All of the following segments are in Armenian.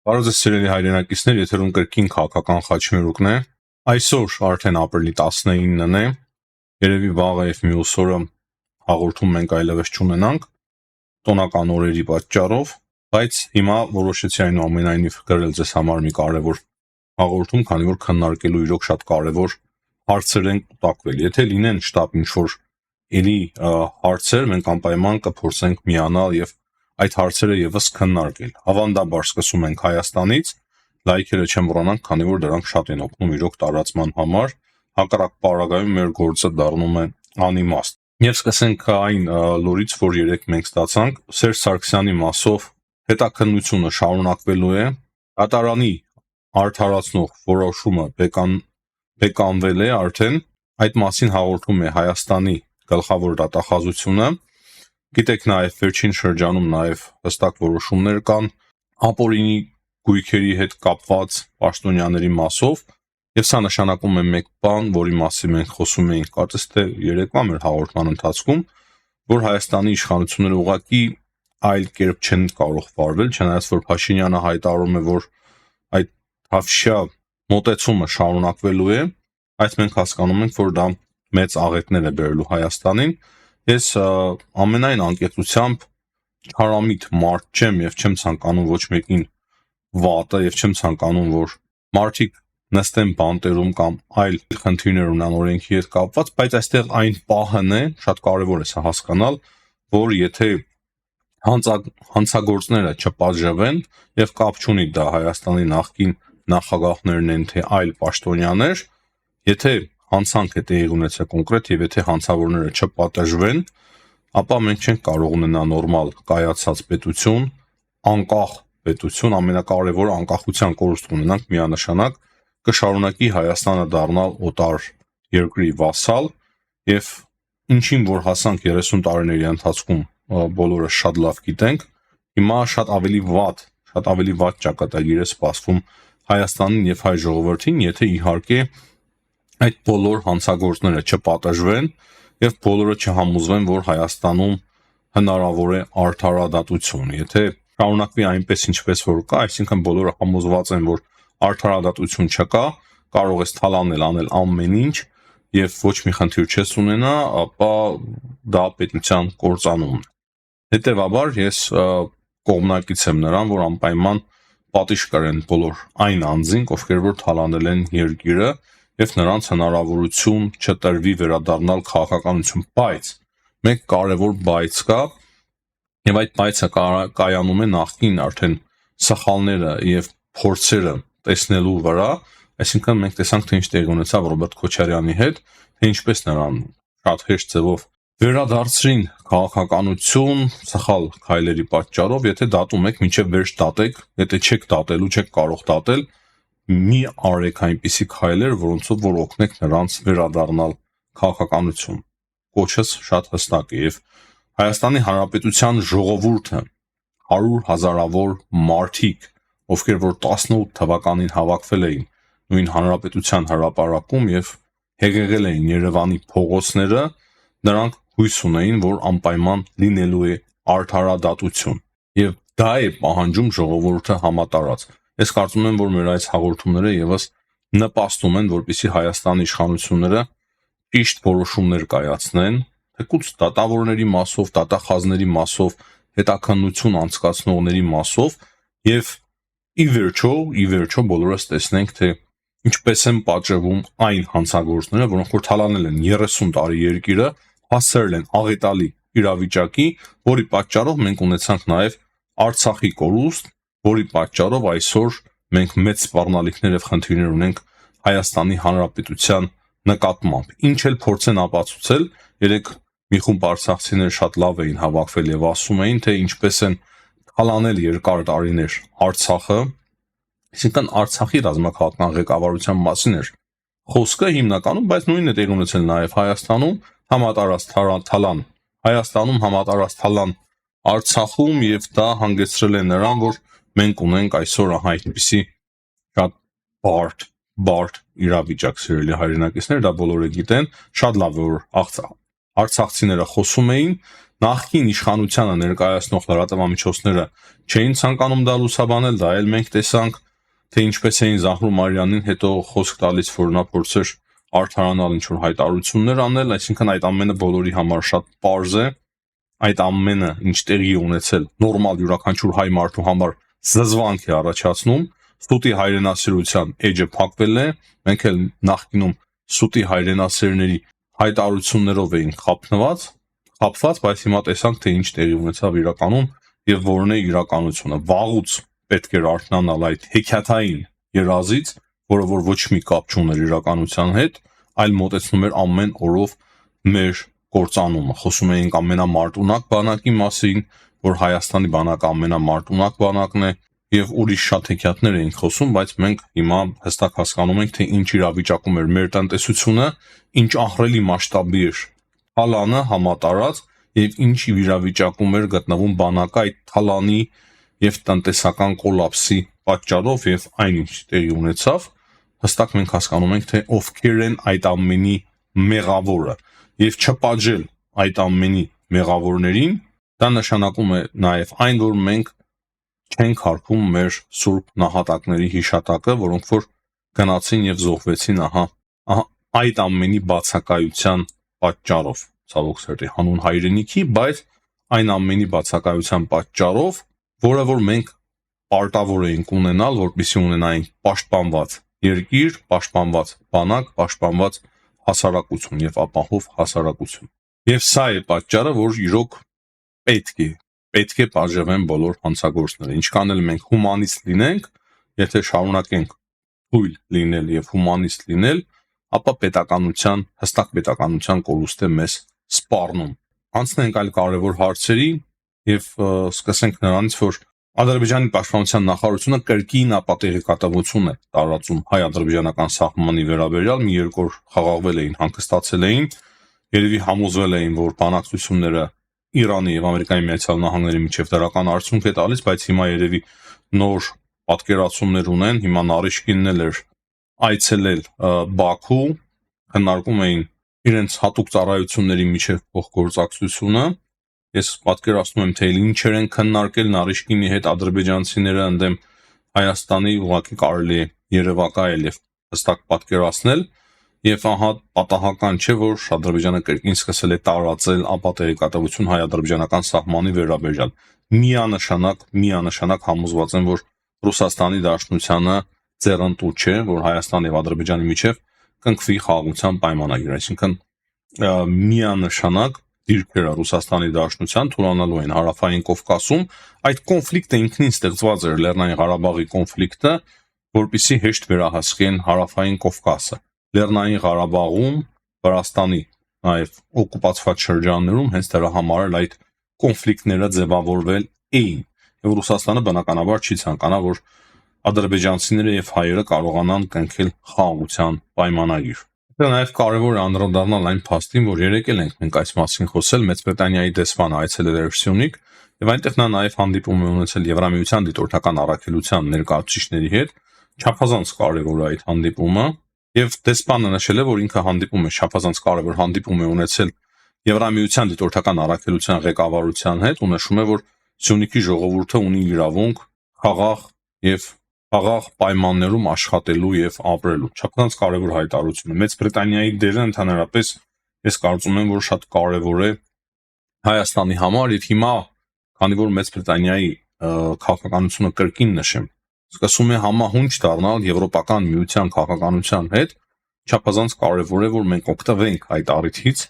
Բարոյ ձեզ սիրելի հայրենակիցներ, եթերում կրկին քաղաքական խաչմերուկն է։ Այսօր արդեն ապրիլի 19-ն է, երևի վաղը եւ մյուս օրը հաղորդում մենք այլևս չունենանք տոնական օրերի պատճառով, բայց հիմա որոշեցի այնուամենայնիվ գրել ձեզ համար մի կարևոր հաղորդում, քանի որ քննարկելու իրոք շատ կարևոր հարցեր են կուտակվել։ Եթե լինեն շտապ ինչ-որ էլի հարցեր, մենք անպայման կփորձենք միանալ եւ այդ հարցերը եւս քննարկել։ Հավանդաբար սկսում ենք Հայաստանից, լայքերը չեմ մոռանանք, քանի որ դրանք շատ են օգնում իրոք տարածման համար, հակառակ պարագայում մեր գործը դառնում է անիմաստ։ Եվ սկսենք այն լուրից, որ երեք մենք ստացանք, Սերժ Սարգսյանի մասով հետաքննությունը շարունակվելու է, կատարանի արդարացնող որոշումը բեկանվել է արդեն, այդ մասին հաղորդում է Հայաստանի գլխավոր դատախազությունը։ Գիտեք նաև վերջին շրջանում նաև հստակ որոշումներ կան ապօրինի գույքերի հետ կապված պաշտոնյաների մասով, եւ սա նշանակում է մեկ բան, որի մասին մենք խոսում էինք կարծես թե երեկվա մեր հաղորդման ընթացքում, որ Հայաստանի իշխանությունները ուղղակի այլ կերպ չեն կարող վարվել, չնայած որ Փաշինյանը հայտարարում է, որ այդ թավշյա մոտեցումը շարունակվելու է, այս մենք հասկանում ենք, որ դա մեծ աղետներ է բերելու Հայաստանին։ Ես ամենայն անկեղծությամբ չարամիտ մարդ չեմ եւ չեմ ցանկանում ոչ մեկին վատը եւ չեմ ցանկանում, որ մարդիկ նստեն բանտերում կամ այլ խնդիրներ ունեն օրենքի հետ կապված, բայց այստեղ այն պահն է, շատ կարեւոր է սա հասկանալ, որ եթե հանցագործները չպատժվեն եւ կապ չունի դա Հայաստանի նախկին նախագահներն են թե այլ պաշտոնյաներ, եթե հանցանք է տեղի ունեցել կոնկրետ եւ եթե հանցավորները չպատժվեն, ապա մենք չենք կարող ունենալ նորմալ կայացած պետություն, անկախ պետություն, ամենակարևորը անկախության կորուստ ունենանք միանշանակ, կշարունակի Հայաստանը դառնալ օտար երկրի վասալ եւ ինչին որ հասանք 30 տարիների ընթացքում բոլորը շատ լավ գիտենք, հիմա շատ ավելի վատ ճակատագիր է սպասվում Հայաստանին եւ հայ ժողովրդին, եթե իհարկե այդ բոլոր հանցագործները չպատժվեն եւ բոլորը չհամոզվեն, որ Հայաստանում հնարավոր է արդարադատություն։ Եթե շարունակվի այնպես ինչպես որ կա, այսինքն բոլորը համոզված են, որ արդարադատություն չկա, կարող ես թալանել, անել ամեն ինչ եւ ոչ մի խնդիր չես ունենա, ապա դա պետության կործանումն է։ Հետևաբար ես կողմնակից եմ նրան, որ անպայման պատիժ կրեն բոլոր այն անձինք, ովքեր որ թալանել են երկիրը եւ նրանց հնարավորություն չտրվի վերադառնալ քաղաքականություն, բայց մեկ կարևոր բայց կա եւ այդ բայցը կայանում է նախքին արդեն սխալները եւ փորձերը տեսնելու վրա, այսինքն մենք տեսանք թե ինչ տեղի ունեցավ Ռոբերտ Քոչարյանի հետ, թե ինչպես նրան շատ հեշտ ձևով վերադարձրին քաղաքականություն սխալ քայլերի պատճառով, եթե դատում եք, մինչև վերջ դատեք, եթե չեք դատելու, չեք կարող դատել, մի արեք այնպիսի քայլեր, որոնցով որ օգնեք նրանց վերադառնալ քաղաքականություն։ Կոչս շատ հստակ է եւ Հայաստանի Հանրապետության ժողովուրդը 100,000-ավոր մարդիկ, ովքեր որ 18 թվականին հավաքվել էին նույն հանրապետության հրապարակում եւ հեղեղել էին Երևանի փողոցները, նրանք հույս ունեին, որ անպայման լինելու է արդարադատություն եւ դա է պահանջում ժողովուրդը համատարած։ Ես կարծում եմ, որ մեր այս հաղորդումները եւս նպաստում են, որպեսզի Հայաստանի իշխանությունները ճիշտ որոշումներ կայացնեն, թեկուզ դատավորների մասով, դատախազների մասով, հետաքննություն անցկացնողների մասով եւ ի վերջո բոլորս տեսնենք, թե ինչպես են պատժվում այն հանցագործները, որոնք որ թալանել են 30 տարի երկիրը, հասցրել են աղետալի իրավիճակի, որի պատճառով մենք ունեցանք նաեւ Արցախի կորուստ, որի պատճառով այսօր մենք մեծ սպառնալիքներ եւ խնդիրներ ունենք Հայաստանի Հանրապետության նկատմամբ։ Ինչ էլ փորձեն ապացուցել, երեք մի խումբ արցախցիներ շատ լավ էին հավաքվել եւ ասում էին, թե ինչպես են թալանել երկար տարիներ Արցախը, այսինքն Արցախի ռազմաքաղաքական ղեկավարության մասին էր խոսքը հիմնականում, բայց նույնն է տեղի ունեցել նաեւ Հայաստանում, համատարած թալան Հայաստանում, համատարած թալան Արցախում եւ դա հանգեցրել է նրան, որ մենք ունենք այսօր այդպիսի շատ բարդ իրավիճակ, սիրելի հայրենակիցներ, դա բոլորը գիտեն, շատ լավ որ արցախցիները խոսում էին, նախկին իշխանությանը ներկայացնող լրատվամիջոցները չէին ցանկանում դա լուսաբանել, դա էլ մենք տեսանք, թե ինչպես էին Զահրու Մարյանին հետո խոսք տալիս, որ նա փորձեր արդարանալ ինչ-որ հայտարարություններ անել, այսինքն այդ ամենը բոլորի համար շատ պարզ է, այդ ամենը ինչ տեղի է ունեցել նորմալ յուրաքանչյուր հայ մարդու համար զզվանք է առաջացնում, սուտի հայրենասիրության էջը փակվել է, մենք էլ նախկինում սուտի հայրենասերների հայտարարություններով էին խապված, բայց հիմա տեսանք, թե ինչ տեղի ունեցավ իրականում եւ որն է իրականությունը։ Վաղուց պետք էր արթնանալ այդ հեքիաթային երազից, որը որ ոչ մի կապ չուներ իրականության հետ, այլ մոտեցնում էր ամեն օրով մեր կործանումը։ Խոսում էինք ամենամարտունակ բանակի մասին, որ Հայաստանի բանակը ամենամարտունակ բանակն է եւ ուրիշ շատ հեքիաթներ էին խոսում, բայց մենք հիմա հստակ հասկանում ենք, թե ինչ իրավիճակում էր մեր տնտեսությունը, ինչ ահռելի մասշտաբի էր թալանը համատարած եւ ինչ իրավիճակում էր գտնվում բանակը այդ թալանի եւ տնտեսական կոլապսի պատճառով եւ այնինչ տեղի ունեցավ, հստակ մենք հասկանում ենք, թե ովքեր են այդ ամենի մեղավորը եւ չպատժել այդ ամենի մեղավորներին, դա նշանակում է նաեւ այն, որ մենք չենք հարքում մեր սուրբ նահատակների հիշատակը, որոնք որ գնացին եւ զոհվեցին այդ ամենի բացակայության պատճառով, ցավոք սրտի հանուն հայրենիքի, բայց այն ամենի բացակայության պատճառով, որը որ մենք պարտավոր էինք ունենալ, որպեսզի ունենայինք պաշտպանված երկիր, պաշտպանված բանակ, պաշտպանված հասարակություն եւ ապահով հասարակություն։ Եվ սա է պատճառը, որ իրոք պետք է պատժվեն բոլոր հանցագործները։ Ինչքան էլ մենք հումանիստ լինենք, եթե շարունակենք թույլ լինել եւ հումանիստ լինել, ապա հստակ պետականության կորուստ է մեզ սպառնում։ Անցնենք այլ կարևոր հարցերի եւ սկսենք նրանից, որ Ադրբեջանի պաշտպանության նախարարությունը կրկին ապատեղեկատվություն է տարածում հայ-ադրբեջանական սահմանի վերաբերյալ, մի երկու օր խաղաղվել էին, հանգստացել էին, երևի համոզվել էին, որ բանակցությունները Իրանի եւ Ամերիկայի Միացյալ Նահանգների միջև դրական արդյունք է տալիս, բայց հիմա երևի նոր պատկերացումներ ունեն, հիմա Նարիշկինն էլ էր այցելել Բաքու, քննարկում էին իրենց հատուկ ծառայությունների միջև փոխգործակցությունը։ Ես պատկերացնում եմ, թե ինչեր են քննարկել Նարիշկինի հետ ադրբեջանցիները ընդդեմ Հայաստանի, ուղղակի կարելի է երևակայել եւ հստակ պատկերացնել։ Եվ պատահական չէ, որ Ադրբեջանը կրկին սկսել է տարածել ապատեղեկատվություն հայ-ադրբեջանական սահմանի վերաբերյալ։ Միանշանակ համոզված եմ, որ Ռուսաստանի Դաշնությանը ձեռնտու չէ, որ Հայաստանի եւ Ադրբեջանի միջև կնքվի խաղաղության պայմանագիր, այսինքն միանշանակ դիրքերը Ռուսաստանի Դաշնության թուլանալու են հարավային Կովկասում, այդ կոնֆլիկտը ինքնին ստեղծված էր Լեռնային Ղարաբաղի կոնֆլիկտը, որպեսզի հեշտ վերահսկեն հարավային Կովկասը։ Լեռնային Ղարաբաղում, Վրաստանի նաև օկուպացված շրջաններում հենց դրա համար էլ այդ կոնֆլիկտները ձևավորվել էին։ Եվ Ռուսաստանը բնականաբար չի ցանկանա, որ ադրբեջանցիները եւ հայերը կարողանան կնքել խաղաղության պայմանագիր։ Դա նաև կարևոր է անդրադառնալ այն փաստին, որ երեկ էլ ենք մենք այս մասին խոսել, Մեծ Բրիտանիայի դեսպանը այցելել էր Սյունիք, եւ այնտեղ նա նաև հանդիպում է ունեցել Եվրամիության դիտորդական առաքելության ներկայացուցիչների հետ, չափազանց կարևոր է այդ հանդիպումը, եւ դեսպանը նշել է, որ ինքը հանդիպում է չափազանց կարևոր հանդիպում է ունեցել Եվրամիության դիտորդական առաքելության ղեկավարության հետ, ու նշում է, որ Սյունիքի ժողովուրդը ունի իրավունք խաղաղ պայմաններում աշխատելու եւ ապրելու։ Չափազանց կարևոր հայտարարություն է։ Մեծ Բրիտանիայի դերը ընդհանրապես ես կարծում եմ, որ շատ կարևոր է Հայաստանի համար, եւ հիմա, քանի որ Մեծ Բրիտանիայի քաղաքականությունը կրկին նշեմ, սկսում է համահունչ դառնալ Եվրոպական միության քաղաքականության հետ, չափազանց կարևոր է, որ մենք օգտվենք այդ առիթից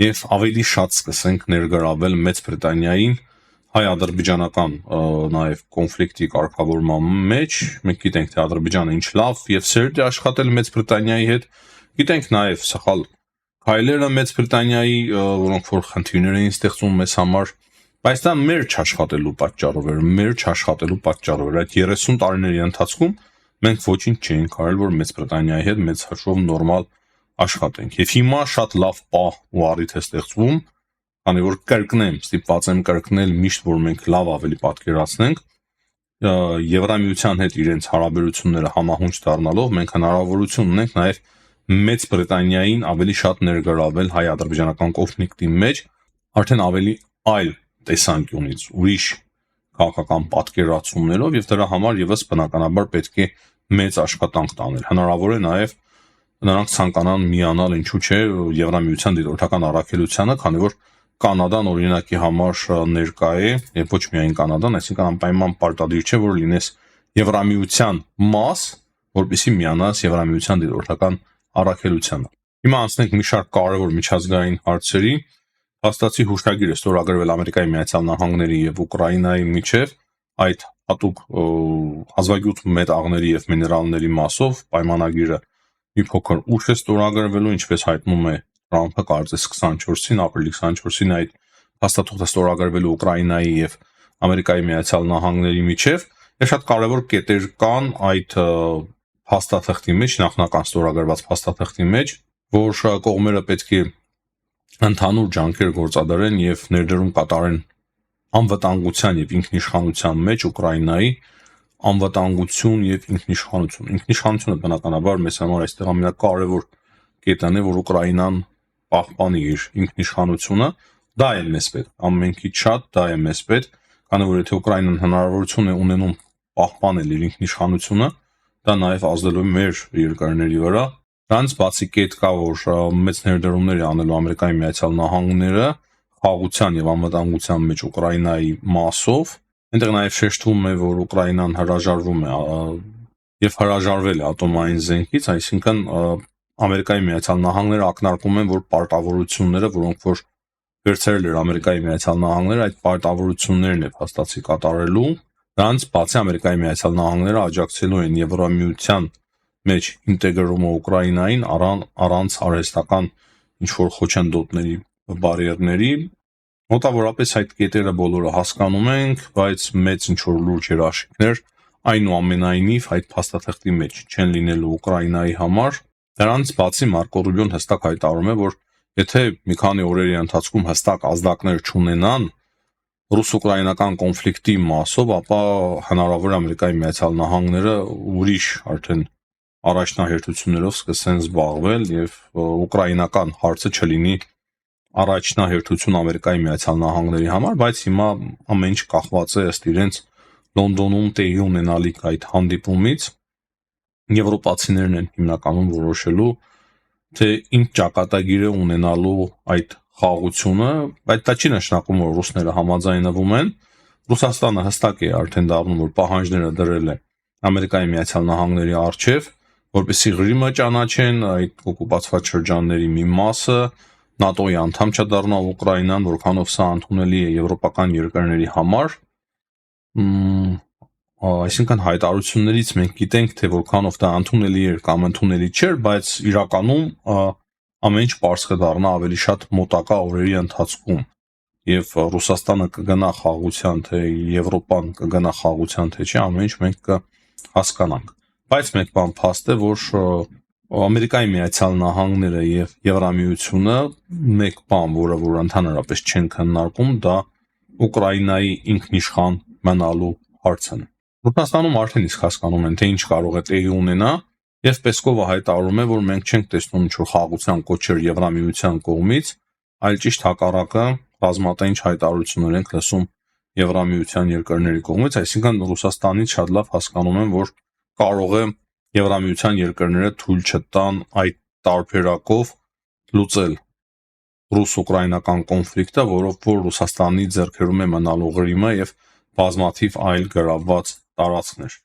եւ ավելի շատ սկսենք ներգրավել Մեծ Բրիտանիային հայ-ադրբեջանական նաև կոնֆլիկտի կարգավորման մեջ։ Մենք գիտենք, թե Ադրբեջանը ինչ լավ եւ սերտ է աշխատել Մեծ Բրիտանիայի հետ, գիտենք նաև սխալ քայլերը Մեծ Բրիտանիայի, որոնք որ խնդիրներ էին ստեղծում մեզ համար, բայց դա մեր չաշխատելու պատճառով էր, այդ 30 տարիների ընթացքում մենք ոչինչ չէինք արել, որ Մեծ Բրիտանիայի հետ մեծ հաշվով նորմալ աշխատենք։ Եվ հիմա շատ լավ պահ ու առիթ է ստեղծվում, քանի որ ստիպված եմ կրկնել միշտ, որ մենք լավ ավելի պատկերացնենք Եվրամիության հետ իրենց հարաբերությունները համահունչ դառնալով, մենք հնարավորություն ունենք նաև Մեծ Բրիտանիային ավելի շատ ներգրավել հայ-ադրբեջանական կոնֆլիկտի մեջ, արդեն ավելի այլ տեսանկյունից, ուրիշ քաղաքական պատկերացումներով եւ դրա համար եւս բնականաբար պետք է մեծ աշխատանք տանել։ Հնարավոր է նաեւ նրանք ցանկանան միանալ, ինչու՞ չէ, Եվրամիության դիտորդական առաքելությանը, քանի որ Կանադան օրինակի համար ներկա է, եւ ոչ միայն Կանադան, այսինքն անպայման պարտադիր չէ, որ լինես Եվրամիության մաս, որպեսզի միանաս Եվրամիության դիտորդական առաքելությանը։ Հիմա անցնենք մի շարք կարևոր միջազգային հարցերի։ Փաստացի հուշագիր է ստորագրվել Ամերիկայի Միացյալ Նահանգների եւ Ուկրաինայի միջև այդ հատուկ հազվագյուտ մետաղների եւ միներալների մասով պայմանագիրը մի փոքր ուշ է ստորագրվելու, ինչպես հայտնում է Թրամփը կարծես 24-ին, ապրիլի 24-ին այդ փաստաթուղթը ստորագրվելու Ուկրաինայի եւ Ամերիկայի Միացյալ Նահանգների միջև։ Եվ շատ կարևոր կետեր կան այդ փաստաթղթի մեջ, նախնական ստորագրված փաստաթղթի մեջ, որ կողմերը պետք է ընդհանուր ջանքեր գործադրեն եւ ներդրում կատարեն անվտանգության եւ ինքնիշխանության մեջ Ուկրաինայի անվտանգություն եւ ինքնիշխանություն։ Ինքնիշխանությունը բնականաբար մեզ համար այստեղ ամենակարևոր կետն է, որ Ուկրաինան պահպանի իր ինքնիշխանությունը, դա է մեզ պետք, ամենքից շատ դա է մեզ պետք, քանի որ եթե Ուկրաինան հնարավորություն է ունենում պահպանել իր ինքնիշխանությունը, դա նաեւ ազդելու է մեր երկրների վրա։ Դրանց բացի կետ կա, որ մեծ ներդրումներ է անելու Ամերիկայի Միացյալ Նահանգները խաղաղության եւ անվտանգության մեջ Ուկրաինայի մասով։ Այնտեղ նաեւ շեշտվում է, որ Ուկրաինան հրաժարվում է եւ հրաժարվել է ատոմային զենքից, այսինքն Ամերիկայի Միացյալ Նահանգները ակնարկում են, որ պարտավորությունները, որոնք որ վերցրել էր Ամերիկայի Միացյալ Նահանգները, այդ պարտավորություններն է փաստացի կատարելու։ Դրանց բացի Ամերիկայի Միացյալ Նահանգները աջակցելու են Եվրամիության մեջ ինտեգրումը Ուկրաինային առանց արհեստական ինչ-որ խոչընդոտների, բարիերների։ Մոտավորապես այդ կետերը բոլորը հասկանում ենք, բայց մեծ ինչ-որ լուրջ երաշխիքներ այնուամենայնիվ այդ փաստաթղթի մեջ չեն լինելու Ուկրաինայի համար։ Դրանց բացի Մարկո Ռուբիոն հստակ հայտարարում է, որ եթե մի քանի օրերի ընթացքում հստակ ազդակներ չունենան ռուս-ուկրաինական կոնֆլիկտի մասով, ապա հնարավոր է Ամերիկայի Միացյալ Նահանգները ուրիշ արդեն առաջնահերթություններով սկսեն զբաղվել եւ ուկրաինական հարցը չլինի առաջնահերթություն Ամերիկայի Միացյալ Նահանգների համար, բայց հիմա ամեն ինչ կախված է ըստ իրենց Լոնդոնում տեղի ունենալիք այդ հանդիպումից։ Եվրոպացիներն են հիմնականում որոշելու, թե ինչ ճակատագիր է ունենալու այդ խաղաղությունը, բայց դա չի նշանակում, որ ռուսները համաձայնվում են։ Ռուսաստանը հստակ է արդեն դառնում, որ պահանջները դրել է Ամերիկայի Միացյալ Նահանգների առջև, որպեսզի Ղրիմը ճանաչեն, այդ օկուպացված շրջանների մի մասը, ՆԱՏՕ-ի անդամ չդառնա Ուկրաինան, որքանով սա ընդունելի է եվրոպական երկրների համար։ Այսինքն հայտարարություններից մենք գիտենք, թե որքանով դա ընդունելի էր կամ ընդունելի չէր, բայց իրականում ամեն ինչ պարզ կդառնա ավելի շատ մոտակա օրերի ընթացքում, եւ Ռուսաստանը կգնա խաղաղության, թե Եվրոպան կգնա խաղաղության, թե չէ, ամեն ինչ մենք կհասկանանք։ Բայց մեկ բան փաստ է, որ Ամերիկայի Միացյալ Նահանգները եւ Եվրամիությունը մեկ բան, որը որ ընդհանրապես չեն քննարկում, դա Ուկրաինայի ինքնիշխան մնալու հարցն է։ Ռուսաստանում արդեն իսկ հասկանում են, թե ինչ կարող է տեղի ունենա, եւ Պեսկովը հայտարարում է, որ մենք չենք տեսնում ինչ-որ խաղաղության կոչեր Եվրամիության կողմից, այլ ճիշտ հակառակը բազմատենչ հայտարարություններ ենք լսում Եվրամիության երկրների կողմից, այսինքն Ռուսաստանից շատ լավ հասկանում են, որ կարող է Եվրամիության երկրները թույլ չտան այդ տարբերակով լուծել ռուս-ուկրաինական կոնֆլիկտը, որով որ Ռուսաստանի ձեռքերում է մնալու Ղրիմը եւ բազմաթիվ այլ գրավված տարածքներ։